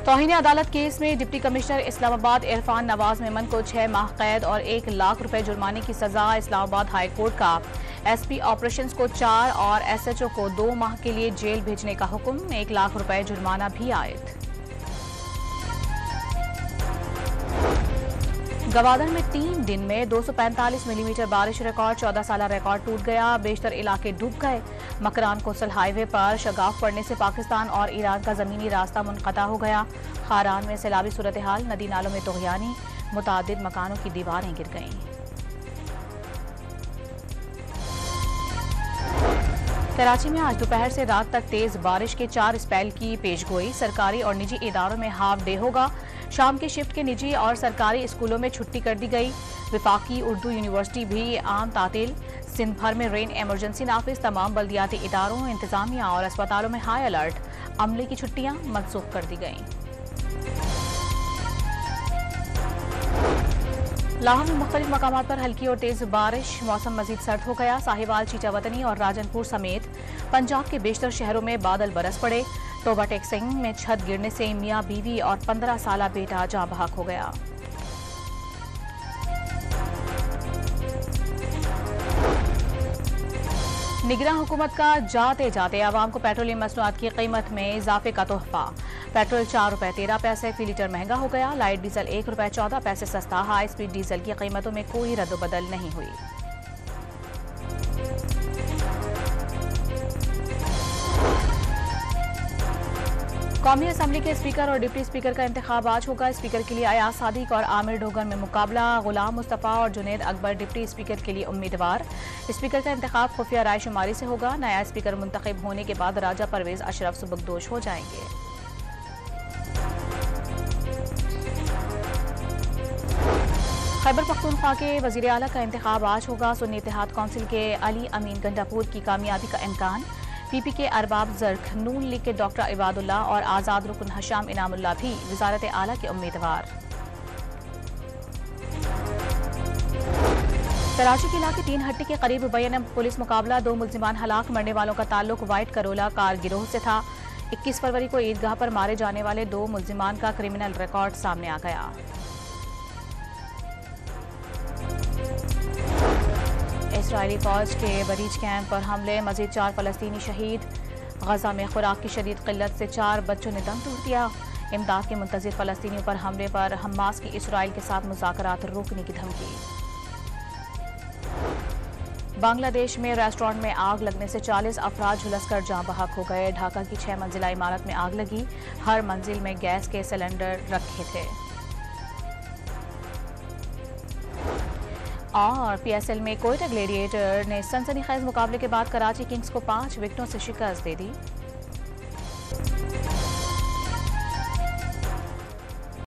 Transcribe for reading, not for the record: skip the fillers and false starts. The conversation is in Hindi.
तौहीन अदालत केस में डिप्टी कमिश्नर इस्लामाबाद इरफान नवाज मेमन को 6 माह कैद और 1 लाख रुपए जुर्माने की सजा। इस्लामाबाद हाई कोर्ट का एसपी ऑपरेशंस को 4 और एसएचओ को 2 माह के लिए जेल भेजने का हुक्म। 1 लाख रुपए जुर्माना भी आयद। गवादर में 3 दिन में 245 मिलीमीटर बारिश रिकॉर्ड। 14 साल रिकॉर्ड टूट गया। बेशतर इलाके डूब गए। मकरान कोस्टल हाईवे पर शगाफ पड़ने से पाकिस्तान और ईरान का जमीनी रास्ता मुनक़ता हो गया। खारान में सैलाबी सूरत हाल। नदी नालों में तुग़यानी। मुतादिद मकानों की दीवारें गिर गईं। कराची में आज दोपहर से रात तक तेज बारिश के 4 स्पेल की पेशगोई। सरकारी और निजी इदारों में हाफ डे होगा। शाम की शिफ्ट के निजी और सरकारी स्कूलों में छुट्टी कर दी गई। विफाकी उर्दू यूनिवर्सिटी भी आम तातील। सिंध भर में रेन इमरजेंसी नाफिज। तमाम बल्दियाती इदारों, इंतजामिया और अस्पतालों में हाई अलर्ट। अमले की छुट्टियां मनसूख कर दी गईं। लाहौर में मुख्तलिफ मकामात पर हल्की और तेज बारिश। मौसम मजीद सर्द हो गया। साहिवाल, चीचावतनी और राजनपुर समेत पंजाब के बेशतर शहरों में बादल बरस पड़े। टोबा टेक्सिंग में छत गिरने से मियां बीवी और 15 साला बेटा जाँ बहक हो गया। निगरान हुकूमत का जाते जाते आवाम को पेट्रोलियम मसनूआत की कीमत में इजाफे का तोहफा। पेट्रोल 4 रुपए 13 पैसे फी लीटर महंगा हो गया। लाइट डीजल 1 रुपए 14 पैसे सस्ता। हाई स्पीड डीजल की कीमतों में कोई रद्दबदल नहीं हुई। कौमी असम्बली के स्पीकर और डिप्टी स्पीकर का इंतखाब आज होगा। स्पीकर के लिए अयाज सादिक और आमिर डोगर में मुकाबला। गुलाम मुस्तफ़ा और जुनैद अकबर डिप्टी स्पीकर के लिए उम्मीदवार। स्पीकर का इंतखाब खुफिया राय शुमारी से होगा। नया स्पीकर मुंतखब होने के बाद राजा परवेज अशरफ सुबकदोश हो जाएंगे। खैबर पख्तूनख्वा के वजीर आला का इंतखाब आज होगा। सुन्नी इत्तेहाद कौंसिल के अली अमीन गंडापुर की कामयाबी का इम्कान। पीपी के अरबाब जर्क, नून लीग के डॉक्टर इबादुल्ला और आज़ाद रुकन हशाम इनामुल्लाह भी वजारत आला के उम्मीदवार। कराची के इलाके 3 हट्टी के करीब बयान पुलिस मुकाबला। 2 मुल्जिमान हलाक। मरने वालों का ताल्लुक वाइट करोला कार गिरोह से था। 21 फरवरी को ईदगाह पर मारे जाने वाले 2 मुल्जिमान का क्रिमिनल रिकॉर्ड सामने आ गया। इसराइली फौज के बरीज कैंप पर हमले। मजीद 4 फलस्तीनी शहीद। गजा में खुराक की शदीद किल्लत से 4 बच्चों ने दम तोड़ दिया। इमदाद के मुंतज़िर फलस्तीनियों पर हमले पर हमास की इसराइल के साथ मुज़ाकरात रोकने की धमकी। बांग्लादेश में रेस्टोरेंट में आग लगने से 40 अफराद झुलसकर जाँ बहक हो गए। ढाका की 6 मंजिला इमारत में आग लगी। हर मंजिल में गैस के सिलेंडर रखे थे। और पीएसएल में कोयटा ग्लेडिएटर ने सनसनीखेज मुकाबले के बाद कराची किंग्स को 5 विकेटों से शिकस्त दे दी।